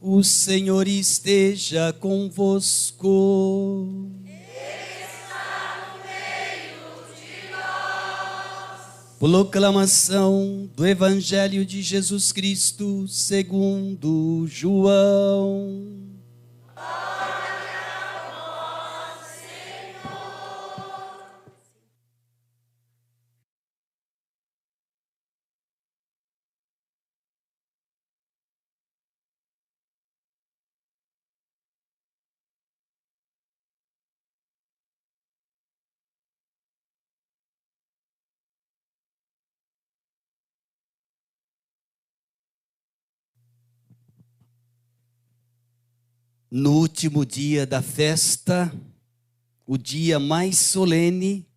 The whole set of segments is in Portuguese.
O Senhor esteja convosco. Ele está no meio de nós. Proclamação do Evangelho de Jesus Cristo segundo João. Glória a vós, Senhor. No último dia da festa, o dia mais solene,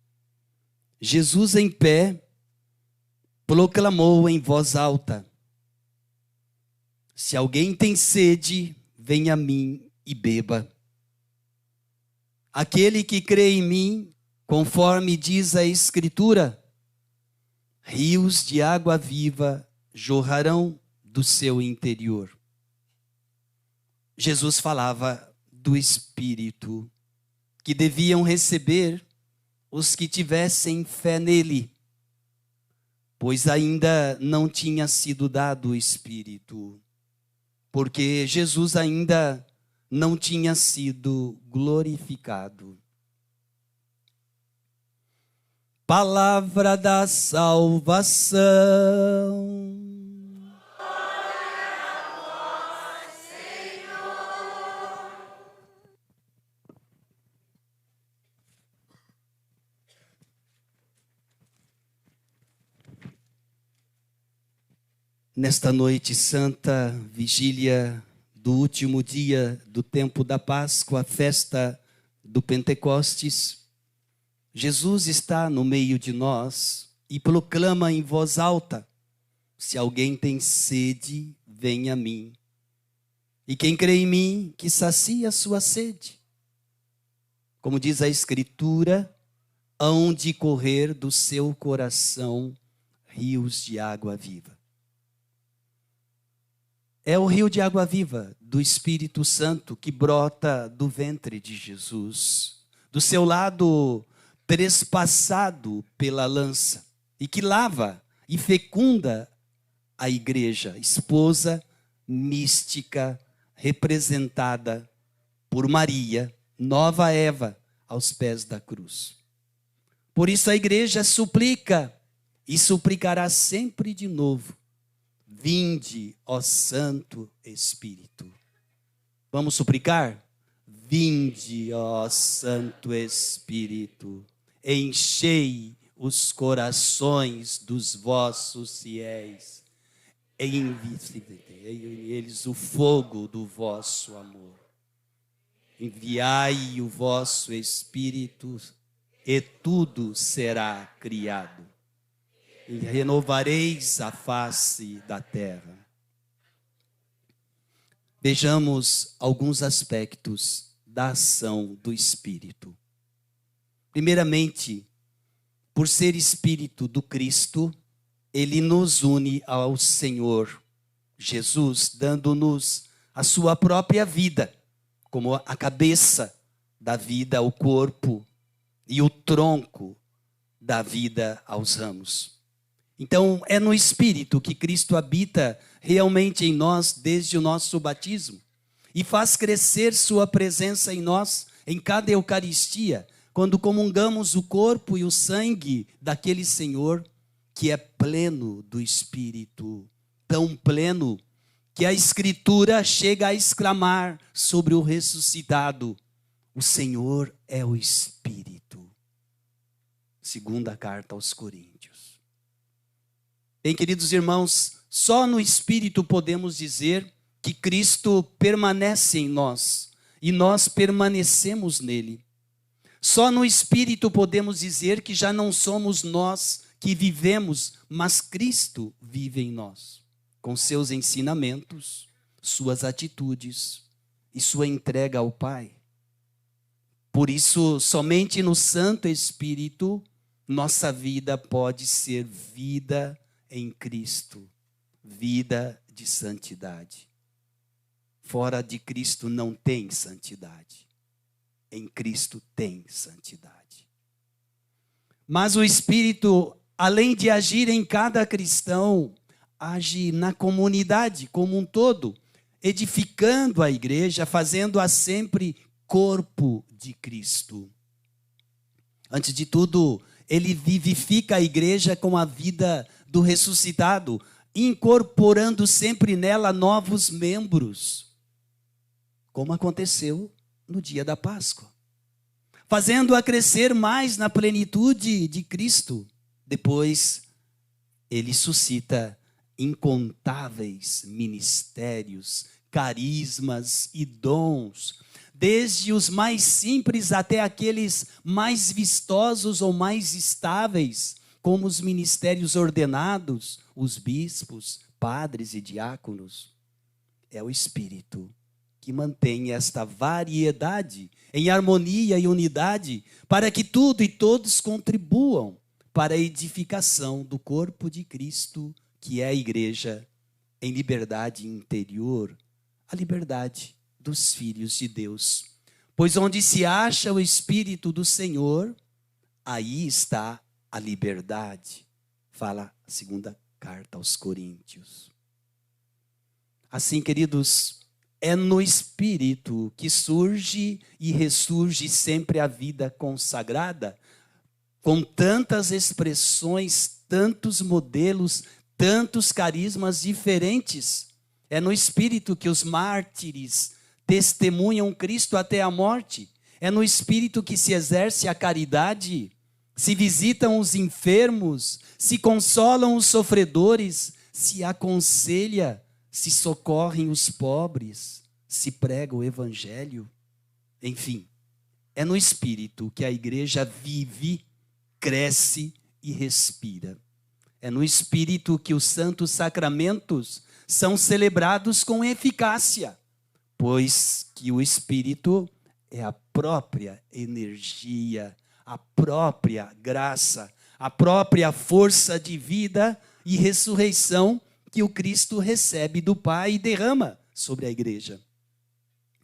Jesus em pé proclamou em voz alta: se alguém tem sede, venha a mim e beba. Aquele que crê em mim, conforme diz a Escritura, rios de água viva jorrarão do seu interior. Jesus falava do Espírito que deviam receber os que tivessem fé nele, pois ainda não tinha sido dado o Espírito, porque Jesus ainda não tinha sido glorificado. Palavra da salvação. Nesta noite santa, vigília do último dia do tempo da Páscoa, festa do Pentecostes, Jesus está no meio de nós e proclama em voz alta: se alguém tem sede, venha a mim. E quem crê em mim, que sacia a sua sede. Como diz a Escritura, hão de correr do seu coração rios de água viva. É o rio de água viva do Espírito Santo que brota do ventre de Jesus, do seu lado trespassado pela lança, e que lava e fecunda a igreja, esposa mística, representada por Maria, nova Eva, aos pés da cruz. Por isso a igreja suplica e suplicará sempre de novo: vinde, ó Santo Espírito. Vamos suplicar? Vinde, ó Santo Espírito, enchei os corações dos vossos fiéis, enviai neles o fogo do vosso amor. Enviai o vosso Espírito e tudo será criado. E renovareis a face da terra. Vejamos alguns aspectos da ação do Espírito. Primeiramente, por ser Espírito do Cristo, ele nos une ao Senhor Jesus, dando-nos a sua própria vida, como a cabeça da vida, o corpo, e o tronco da vida aos ramos. Então, é no Espírito que Cristo habita realmente em nós desde o nosso batismo e faz crescer sua presença em nós em cada Eucaristia, quando comungamos o corpo e o sangue daquele Senhor que é pleno do Espírito, tão pleno que a Escritura chega a exclamar sobre o ressuscitado: o Senhor é o Espírito. Segunda carta aos Coríntios. Bem, queridos irmãos, só no Espírito podemos dizer que Cristo permanece em nós e nós permanecemos nele. Só no Espírito podemos dizer que já não somos nós que vivemos, mas Cristo vive em nós, com seus ensinamentos, suas atitudes e sua entrega ao Pai. Por isso, somente no Santo Espírito, nossa vida pode ser vida em Cristo, vida de santidade. Fora de Cristo não tem santidade. Em Cristo tem santidade. Mas o Espírito, além de agir em cada cristão, age na comunidade como um todo, edificando a igreja, fazendo-a sempre corpo de Cristo. Antes de tudo, ele vivifica a igreja com a vida do ressuscitado, incorporando sempre nela novos membros, como aconteceu no dia da Páscoa, fazendo-a crescer mais na plenitude de Cristo. Depois, ele suscita incontáveis ministérios, carismas e dons, desde os mais simples até aqueles mais vistosos ou mais estáveis, como os ministérios ordenados, os bispos, padres e diáconos. É o Espírito que mantém esta variedade em harmonia e unidade, para que tudo e todos contribuam para a edificação do corpo de Cristo, que é a igreja, em liberdade interior, a liberdade dos filhos de Deus. Pois onde se acha o Espírito do Senhor, aí está a liberdade. Fala a segunda carta aos Coríntios. Assim, queridos, é no Espírito que surge e ressurge sempre a vida consagrada, com tantas expressões, tantos modelos, tantos carismas diferentes. É no Espírito que os mártires testemunham Cristo até a morte. É no Espírito que se exerce a caridade, se visitam os enfermos, se consolam os sofredores, se aconselha, se socorrem os pobres, se prega o Evangelho. Enfim, é no Espírito que a igreja vive, cresce e respira. É no Espírito que os santos sacramentos são celebrados com eficácia, pois que o Espírito é a própria energia, a própria graça, a própria força de vida e ressurreição que o Cristo recebe do Pai e derrama sobre a igreja.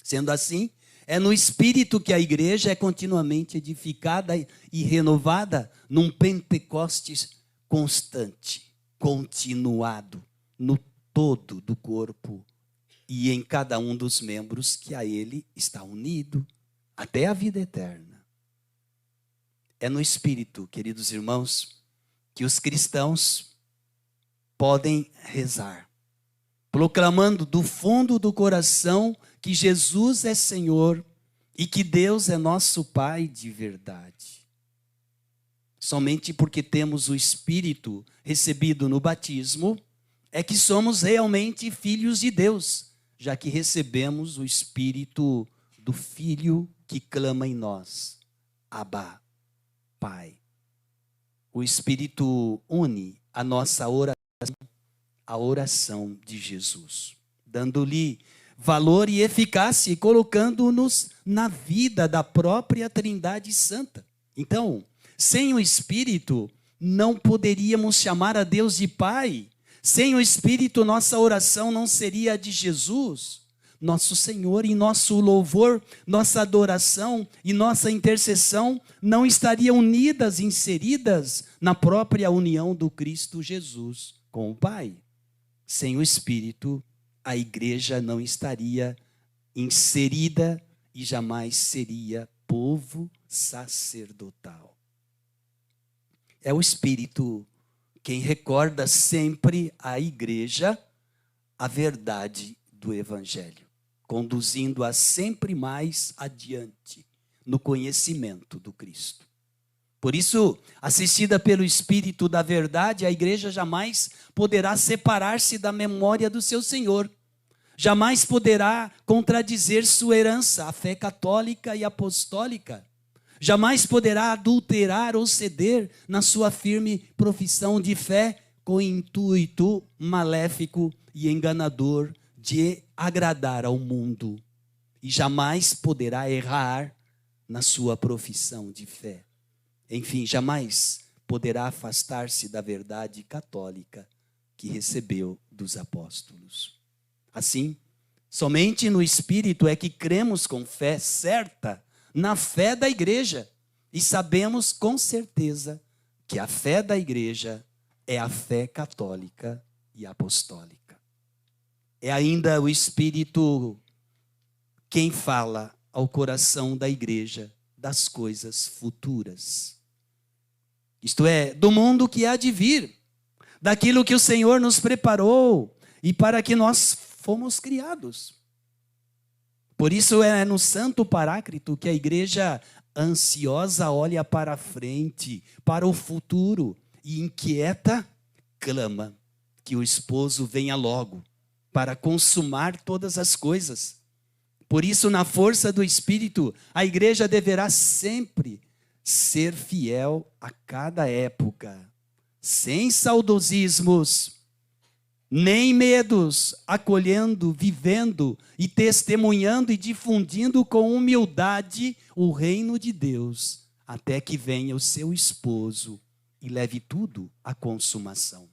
Sendo assim, é no Espírito que a igreja é continuamente edificada e renovada num Pentecostes constante, continuado, no todo do corpo e em cada um dos membros que a ele está unido até a vida eterna. É no Espírito, queridos irmãos, que os cristãos podem rezar, proclamando do fundo do coração que Jesus é Senhor e que Deus é nosso Pai de verdade. Somente porque temos o Espírito recebido no batismo é que somos realmente filhos de Deus, já que recebemos o Espírito do Filho que clama em nós, Abba, Pai. O Espírito une a nossa oração à oração de Jesus, dando-lhe valor e eficácia e colocando-nos na vida da própria Trindade Santa. Então, sem o Espírito, não poderíamos chamar a Deus de Pai. Sem o Espírito, nossa oração não seria a de Jesus, nosso Senhor, e nosso louvor, nossa adoração e nossa intercessão não estariam unidas, inseridas na própria união do Cristo Jesus com o Pai. Sem o Espírito, a igreja não estaria inserida e jamais seria povo sacerdotal. É o Espírito quem recorda sempre à igreja a verdade do Evangelho, conduzindo-a sempre mais adiante no conhecimento do Cristo. Por isso, assistida pelo Espírito da verdade, a igreja jamais poderá separar-se da memória do seu Senhor. Jamais poderá contradizer sua herança, a fé católica e apostólica. Jamais poderá adulterar ou ceder na sua firme profissão de fé com intuito maléfico e enganador de agradar ao mundo. E jamais poderá errar na sua profissão de fé. Enfim, jamais poderá afastar-se da verdade católica que recebeu dos apóstolos. Assim, Somente no Espírito é que cremos com fé certa na fé da igreja e sabemos com certeza que a fé da igreja é a fé católica e apostólica. É ainda o Espírito quem fala ao coração da igreja das coisas futuras. Isto é, do mundo que há de vir, daquilo que o Senhor nos preparou e para que nós fomos criados. Por isso é no Santo Paráclito que a igreja ansiosa olha para a frente, para o futuro, e inquieta clama que o esposo venha logo para consumar todas as coisas. Por isso, na força do Espírito, a igreja deverá sempre ser fiel a cada época, sem saudosismos, nem medos, acolhendo, vivendo e testemunhando e difundindo com humildade o reino de Deus, até que venha o seu esposo e leve tudo à consumação.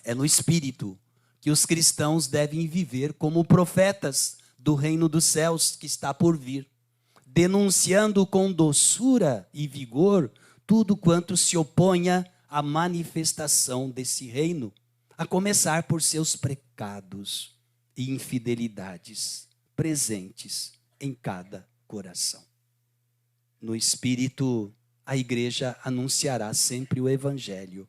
É no Espírito que os cristãos devem viver como profetas do reino dos céus que está por vir, denunciando com doçura e vigor tudo quanto se oponha à manifestação desse reino, a começar por seus pecados e infidelidades presentes em cada coração. No Espírito, a igreja anunciará sempre o Evangelho,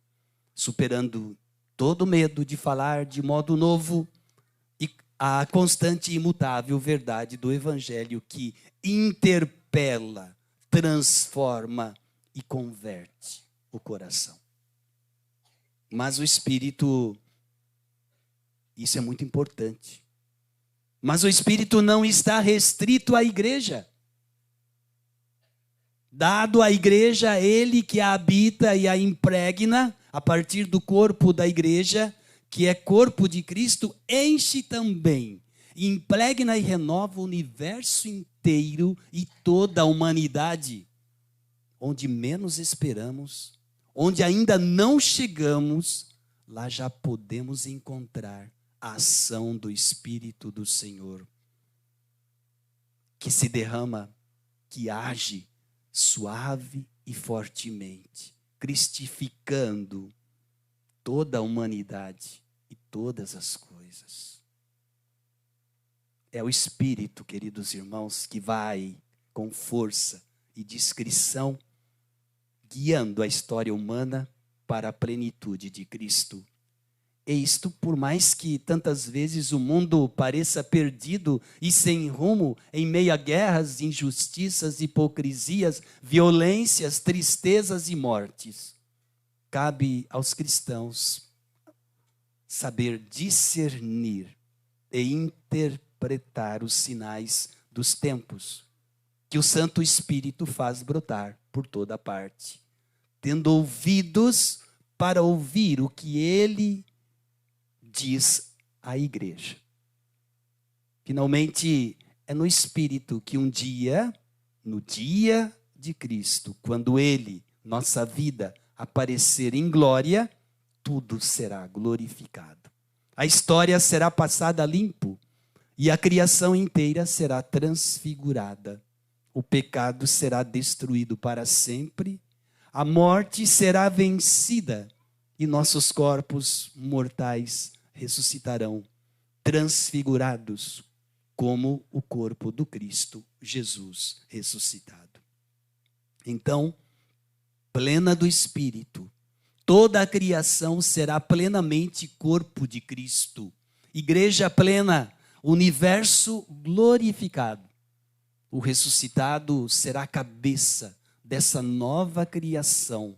superando todo medo de falar de modo novo e a constante e imutável verdade do Evangelho que interpela, transforma e converte o coração. Mas o Espírito, isso é muito importante, mas o Espírito não está restrito à igreja. Dado à igreja, ele que a habita e a impregna, a partir do corpo da igreja, que é corpo de Cristo, enche também, impregna e renova o universo inteiro e toda a humanidade, onde menos esperamos, onde ainda não chegamos, lá já podemos encontrar a ação do Espírito do Senhor, que se derrama, que age suave e fortemente, cristificando toda a humanidade e todas as coisas. É o Espírito, queridos irmãos, que vai com força e discrição, guiando a história humana para a plenitude de Cristo. E isto, por mais que tantas vezes o mundo pareça perdido e sem rumo, em meio a guerras, injustiças, hipocrisias, violências, tristezas e mortes, cabe aos cristãos saber discernir e interpretar os sinais dos tempos que o Santo Espírito faz brotar por toda parte, tendo ouvidos para ouvir o que ele diz à igreja. Finalmente, é no Espírito que um dia, no dia de Cristo, quando ele, nossa vida, aparecer em glória, tudo será glorificado. A história será passada limpo e a criação inteira será transfigurada. O pecado será destruído para sempre, a morte será vencida e nossos corpos mortais ressuscitarão, transfigurados como o corpo do Cristo Jesus ressuscitado. Então, plena do Espírito, toda a criação será plenamente corpo de Cristo, igreja plena, universo glorificado. O ressuscitado será a cabeça dessa nova criação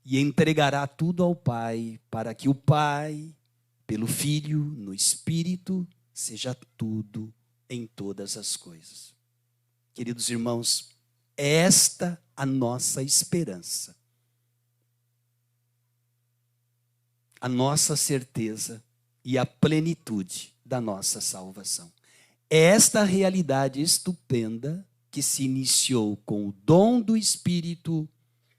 e entregará tudo ao Pai, para que o Pai, pelo Filho, no Espírito, seja tudo em todas as coisas. Queridos irmãos, é esta a nossa esperança, a nossa certeza e a plenitude da nossa salvação. É esta realidade estupenda que se iniciou com o dom do Espírito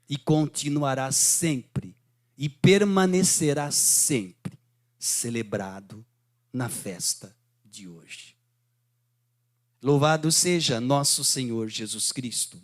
e continuará sempre e permanecerá sempre celebrado na festa de hoje. Louvado seja nosso Senhor Jesus Cristo.